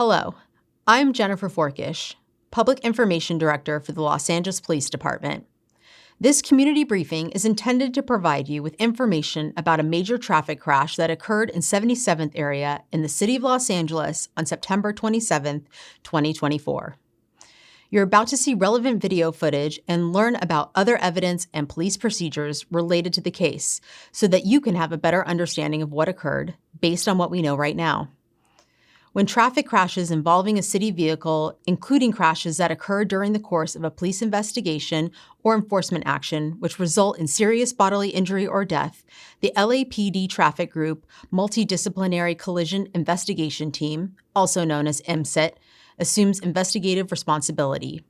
Hello, I'm Jennifer Forkish, Public Information Director for the Los Angeles Police Department. This community briefing is intended to provide you with information about a major traffic crash that occurred in 77th area in the city of Los Angeles on September 27, 2024. You're about to see relevant video footage and learn about other evidence and police procedures related to the case so that you can have a better understanding of what occurred based on what we know right now. When traffic crashes involving a city vehicle, including crashes that occur during the course of a police investigation or enforcement action which result in serious bodily injury or death, the LAPD Traffic Group Multidisciplinary Collision Investigation Team, also known as MCIT, assumes investigative responsibility.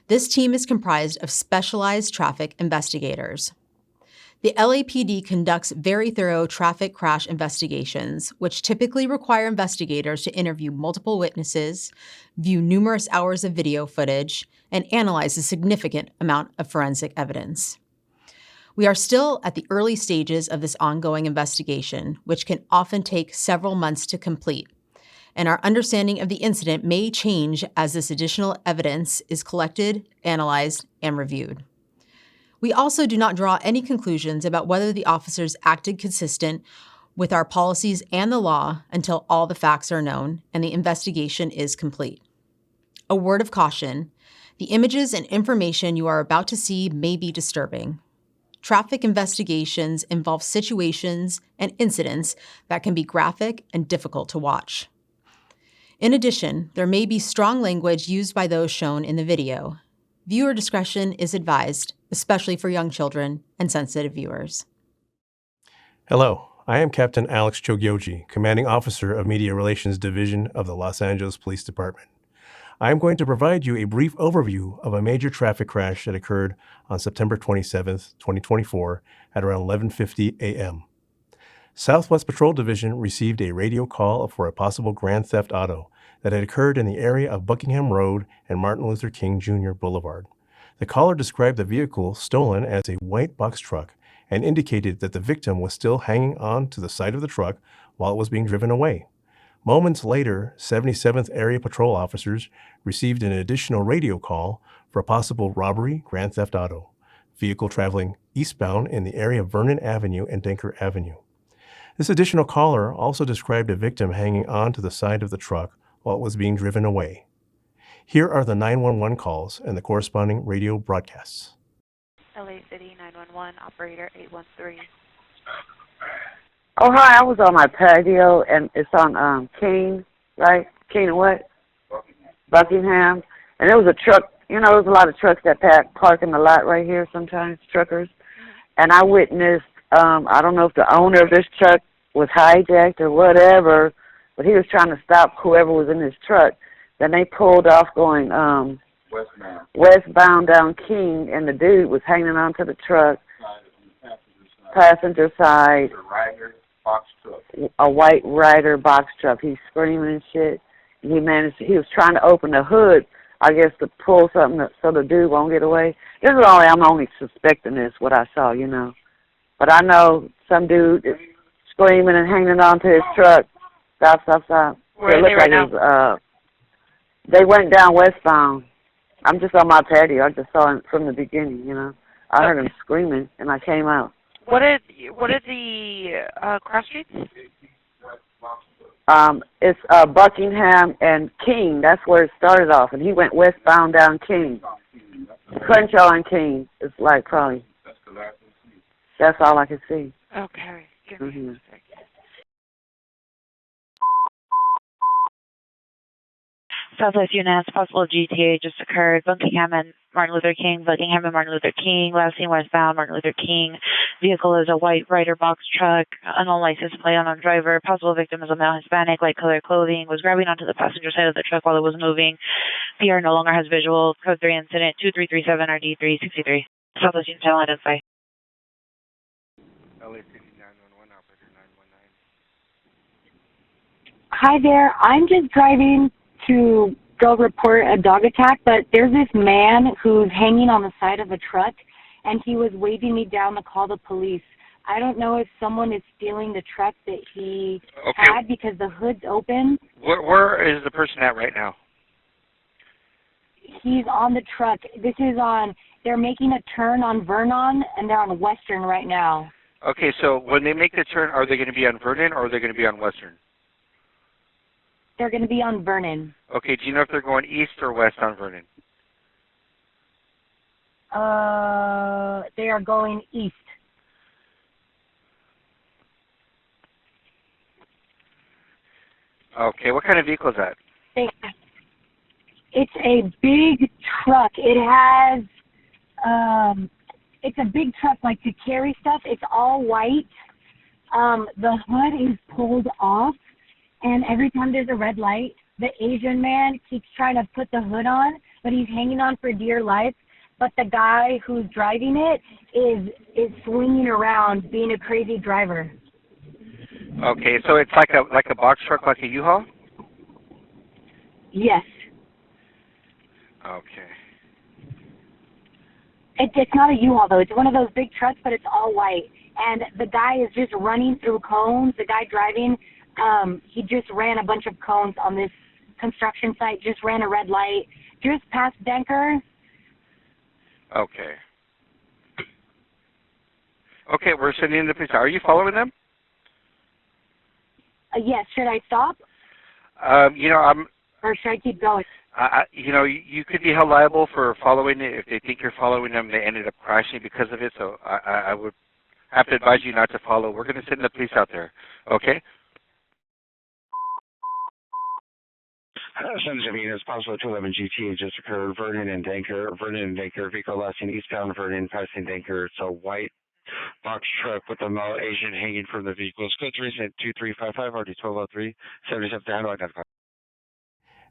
This team is comprised of specialized traffic investigators. The LAPD conducts very thorough traffic crash investigations, which typically require investigators to interview multiple witnesses, view numerous hours of video footage, and analyze a significant amount of forensic evidence. We are still at the early stages of this ongoing investigation, which can often take several months to complete, and our understanding of the incident may change as this additional evidence is collected, analyzed, and reviewed. We also do not draw any conclusions about whether the officers acted consistent with our policies and the law until all the facts are known and the investigation is complete. A word of caution: the images and information you are about to see may be disturbing. Traffic investigations involve situations and incidents that can be graphic and difficult to watch. In addition, there may be strong language used by those shown in the video. Viewer discretion is advised, especially for young children and sensitive viewers. Hello, I am Captain Alex Chogyoji, Commanding Officer of Media Relations Division of the Los Angeles Police Department. I am going to provide you a brief overview of a major traffic crash that occurred on September 27, 2024 at around 11:50 a.m. Southwest Patrol Division received a radio call for a possible grand theft auto that had occurred in the area of Buckingham Road and Martin Luther King Jr. Boulevard. The caller described the vehicle stolen as a white box truck and indicated that the victim was still hanging on to the side of the truck while it was being driven away. Moments later, 77th Area Patrol officers received an additional radio call for a possible robbery grand theft auto, vehicle traveling eastbound in the area of Vernon Avenue and Denker Avenue. This additional caller also described a victim hanging on to the side of the truck while it was being driven away. Here are the 911 calls and the corresponding radio broadcasts. LA City 911, operator 813. Oh, hi, I was on my patio, and it's on King, right? King and what? Buckingham. And there was a truck, you know, there's a lot of trucks that park in the lot right here sometimes, truckers. And I witnessed, I don't know if the owner of this truck was hijacked or whatever, but he was trying to stop whoever was in his truck. Then they pulled off going westbound down King, and the dude was hanging onto the truck, passenger side, a white Ryder box truck. He's screaming and shit. He was trying to open the hood, I guess, to pull something so the dude won't get away. I'm only suspecting this, what I saw, you know. But I know some dude is screaming and hanging onto his truck. Stop. Where are they right now? They went down westbound. I'm just on my patio. I just saw him from the beginning, you know. I heard him screaming, and I came out. What are the cross streets? It's Buckingham and King. That's where it started off, and he went westbound down King. Crenshaw and King. It's like probably. That's all I can see. Okay. Give me a second. Southwest units, possible GTA just occurred. Buckingham and Martin Luther King. Last seen westbound, Martin Luther King. Vehicle is a white Ryder box truck. Unknown license plate, unknown driver. Possible victim is a male Hispanic, light colored clothing. Was grabbing onto the passenger side of the truck while it was moving. PR no longer has visual. Code 3 incident 2337 RD 363. Southwest units, identify. LA City 911, operator 919. Hi there. I'm just driving to go report a dog attack, but there's this man who's hanging on the side of a truck, and he was waving me down to call the police. I don't know if someone is stealing the truck that he Okay. had because the hood's open. Where is the person at right now? He's on the truck. This is on, they're making a turn on Vernon, and they're on Western right now. Okay, so when they make the turn, are they going to be on Vernon or are they going to be on Western? They're going to be on Vernon. Okay, do you know if they're going east or west on Vernon? They are going east. Okay, what kind of vehicle is that? It's a big truck. It has, it's a big truck, like to carry stuff. It's all white. The hood is pulled off, and every time there's a red light, the Asian man keeps trying to put the hood on, but he's hanging on for dear life. But the guy who's driving it is swinging around, being a crazy driver. Okay, so it's like a box truck, like a U-Haul? Yes. Okay. It's not a U-Haul, though. It's one of those big trucks, but it's all white. And the guy is just running through cones. The guy driving, he just ran a bunch of cones on this construction site, just ran a red light, just past Denker. Okay. Okay, we're sending in the police. Are you following them? Yes, should I stop? You know, Or should I keep going? you know, you could be held liable for following it. If they think you're following them, they ended up crashing because of it. So I would have to advise you not to follow. We're going to send the police out there. Okay? It's possible 211 GTA just occurred. Vernon and Denker, vehicle last seen eastbound Vernon, passing Denker. It's a white box truck with a male Asian hanging from the vehicle. Code 2355, RD 1203, 77 to handle identified.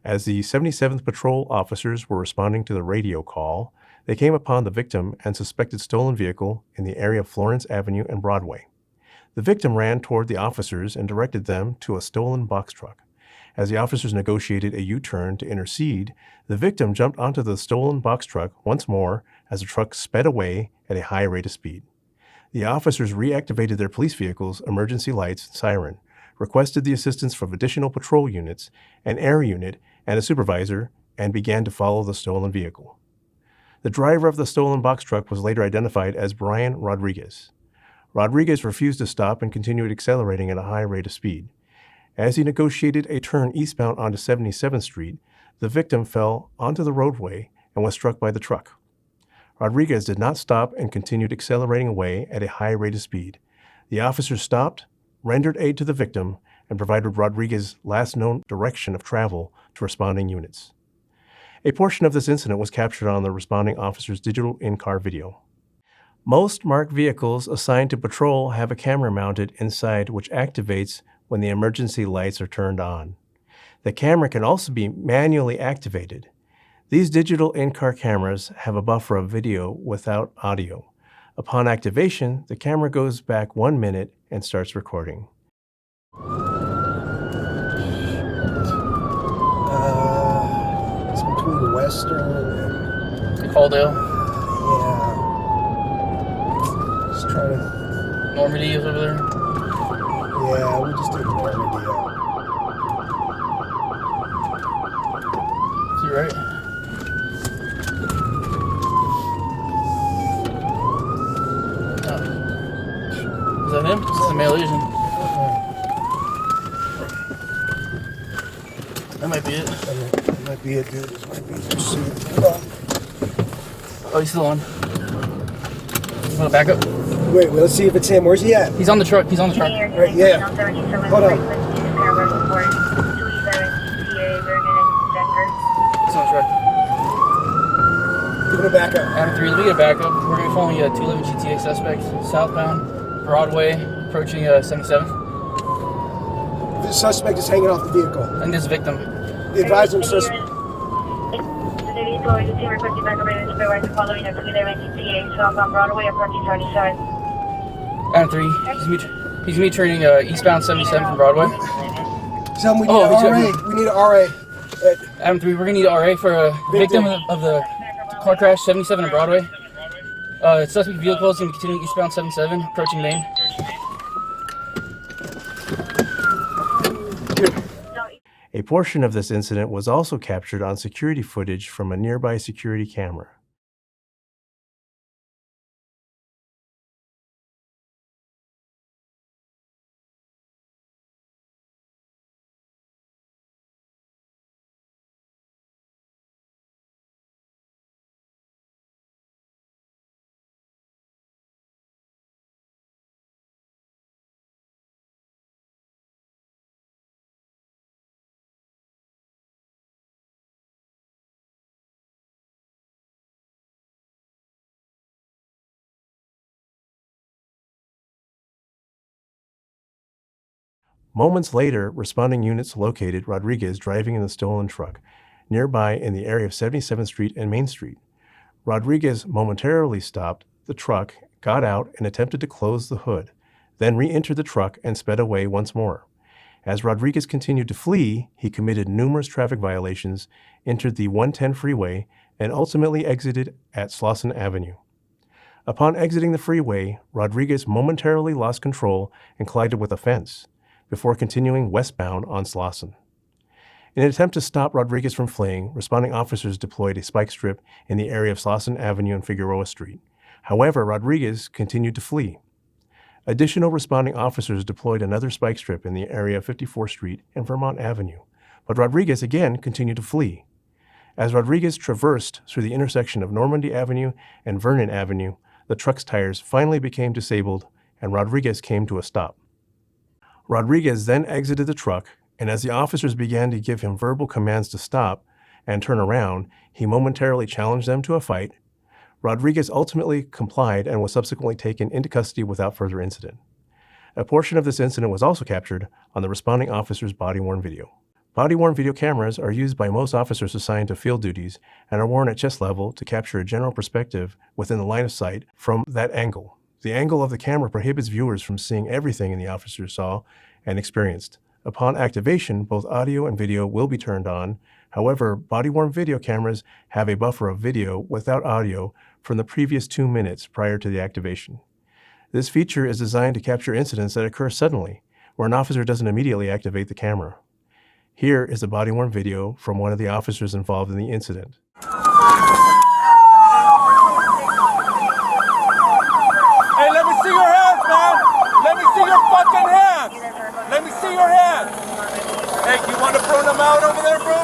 As the 77th Patrol officers were responding to the radio call, they came upon the victim and suspected stolen vehicle in the area of Florence Avenue and Broadway. The victim ran toward the officers and directed them to a stolen box truck. As the officers negotiated a U-turn to intercede, the victim jumped onto the stolen box truck once more as the truck sped away at a high rate of speed. The officers reactivated their police vehicle's emergency lights and siren, requested the assistance from additional patrol units, an air unit, and a supervisor, and began to follow the stolen vehicle. The driver of the stolen box truck was later identified as Bryan Rodriguez. Rodriguez refused to stop and continued accelerating at a high rate of speed. As he negotiated a turn eastbound onto 77th Street, the victim fell onto the roadway and was struck by the truck. Rodriguez did not stop and continued accelerating away at a high rate of speed. The officers stopped, rendered aid to the victim, and provided Rodriguez's last known direction of travel to responding units. A portion of this incident was captured on the responding officer's digital in-car video. Most marked vehicles assigned to patrol have a camera mounted inside which activates when the emergency lights are turned on. The camera can also be manually activated. These digital in-car cameras have a buffer of video without audio. Upon activation, the camera goes back 1 minute and starts recording. It's between Western and Caldale. yeah. Just trying to. Normandie is over there. Yeah, we just did Normandie out. Is he right? Oh. Is that him? This is a male Asian. That might be it. That might be it, dude. This might be pursuit. Oh, he's still on. You want to back up? Wait, let's see if it's him. Where's he at? He's on the truck. He's on the truck. Right, yeah. Hold on. He's on the truck. Give it a backup. Adam 3, let me get a backup. We're going to be following 211 GTA suspect, southbound, Broadway, approaching 77th. The suspect is hanging off the vehicle. And this victim. The advisor suspect. Following a 211 GTA southbound Broadway, approaching 77. Adam 3, he's me turning eastbound 77 from Broadway. Tell him we need an RA. We need an RA. Adam 3, we're going to need an RA for a victim of the car crash 77 on Broadway. Suspect vehicle is going to be continuing eastbound 77, approaching Main. A portion of this incident was also captured on security footage from a nearby security camera. Moments later, responding units located Rodriguez driving in the stolen truck, nearby in the area of 77th Street and Main Street. Rodriguez momentarily stopped the truck, got out, and attempted to close the hood, then re-entered the truck and sped away once more. As Rodriguez continued to flee, he committed numerous traffic violations, entered the 110 freeway, and ultimately exited at Slauson Avenue. Upon exiting the freeway, Rodriguez momentarily lost control and collided with a fence, before continuing westbound on Slauson. In an attempt to stop Rodriguez from fleeing, responding officers deployed a spike strip in the area of Slauson Avenue and Figueroa Street. However, Rodriguez continued to flee. Additional responding officers deployed another spike strip in the area of 54th Street and Vermont Avenue, but Rodriguez again continued to flee. As Rodriguez traversed through the intersection of Normandie Avenue and Vernon Avenue, the truck's tires finally became disabled and Rodriguez came to a stop. Rodriguez then exited the truck, and as the officers began to give him verbal commands to stop and turn around, he momentarily challenged them to a fight. Rodriguez ultimately complied and was subsequently taken into custody without further incident. A portion of this incident was also captured on the responding officer's body-worn video. Body-worn video cameras are used by most officers assigned to field duties and are worn at chest level to capture a general perspective within the line of sight from that angle. The angle of the camera prohibits viewers from seeing everything the officer saw and experienced. Upon activation, both audio and video will be turned on. However, body-worn video cameras have a buffer of video without audio from the previous 2 minutes prior to the activation. This feature is designed to capture incidents that occur suddenly, where an officer doesn't immediately activate the camera. Here is a body-worn video from one of the officers involved in the incident. Hey, let me see your hands, man! Let me see your fucking hands! Let me see your hands! Hey, you want to throw them out over there, bro?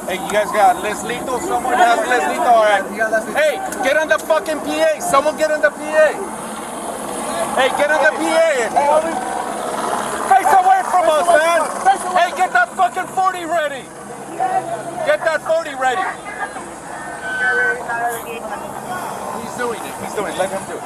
Hey, you guys got Les Lito? Someone has Les Lito? Alright. Hey, get on the fucking PA! Someone get on the PA! Hey, get on the PA! Face away from us, man! Hey, get that fucking 40 ready! Get that 40 ready! He's doing it. He's doing it. Let him do it.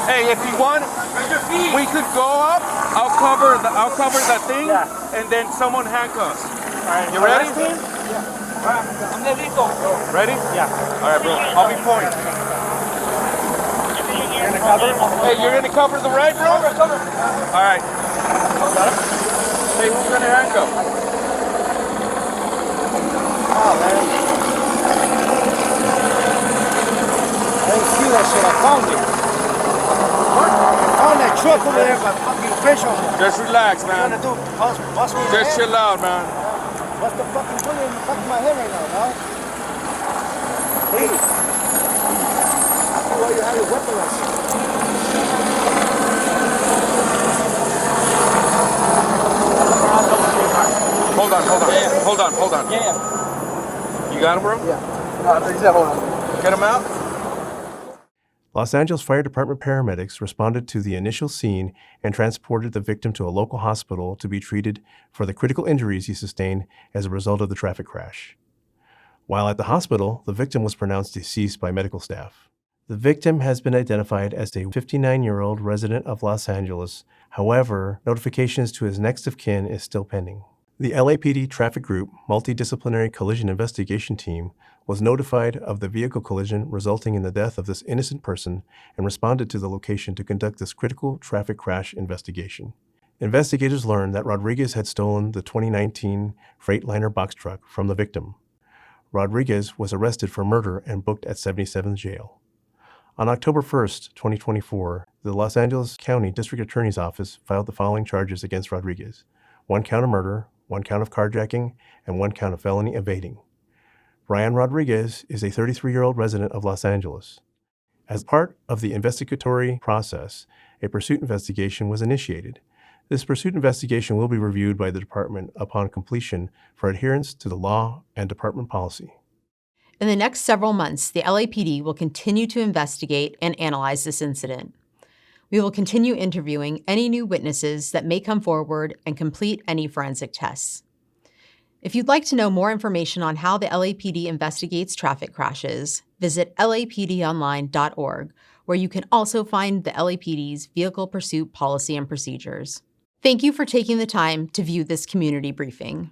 Hey, if you want, we could go up. I'll cover the thing, and then someone handcuffs. All right, you ready? Yeah. I'm ready? Yeah. All right, bro. I'll be pointing. Hey, you're gonna cover the right, bro? Cover. All right. Hey, who's gonna handcuff? Oh, man. I didn't see that shit. I found it. What? I found that truck over there, but fucking fish on it. Just relax, man. What are you gonna do? Bust me in the head? Just chill out, man. What's the fucking bullet in the back of my head right now, dog? Hey. I feel like you have your weapon on you. Hold on. Yeah. You got him, bro? Yeah. Hold on. Get him out. Los Angeles Fire Department paramedics responded to the initial scene and transported the victim to a local hospital to be treated for the critical injuries he sustained as a result of the traffic crash. While at the hospital, the victim was pronounced deceased by medical staff. The victim has been identified as a 59-year-old resident of Los Angeles. However, notifications to his next of kin is still pending. The LAPD Traffic Group Multidisciplinary Collision Investigation Team was notified of the vehicle collision resulting in the death of this innocent person and responded to the location to conduct this critical traffic crash investigation. Investigators learned that Rodriguez had stolen the 2019 Freightliner box truck from the victim. Rodriguez was arrested for murder and booked at 77th Jail. On October 1, 2024, the Los Angeles County District Attorney's Office filed the following charges against Rodriguez: 1 count of murder, 1 count of carjacking, and 1 count of felony evading. Bryan Rodriguez is a 33-year-old resident of Los Angeles. As part of the investigatory process, a pursuit investigation was initiated. This pursuit investigation will be reviewed by the department upon completion for adherence to the law and department policy. In the next several months, the LAPD will continue to investigate and analyze this incident. We will continue interviewing any new witnesses that may come forward and complete any forensic tests. If you'd like to know more information on how the LAPD investigates traffic crashes, visit lapdonline.org, where you can also find the LAPD's vehicle pursuit policy and procedures. Thank you for taking the time to view this community briefing.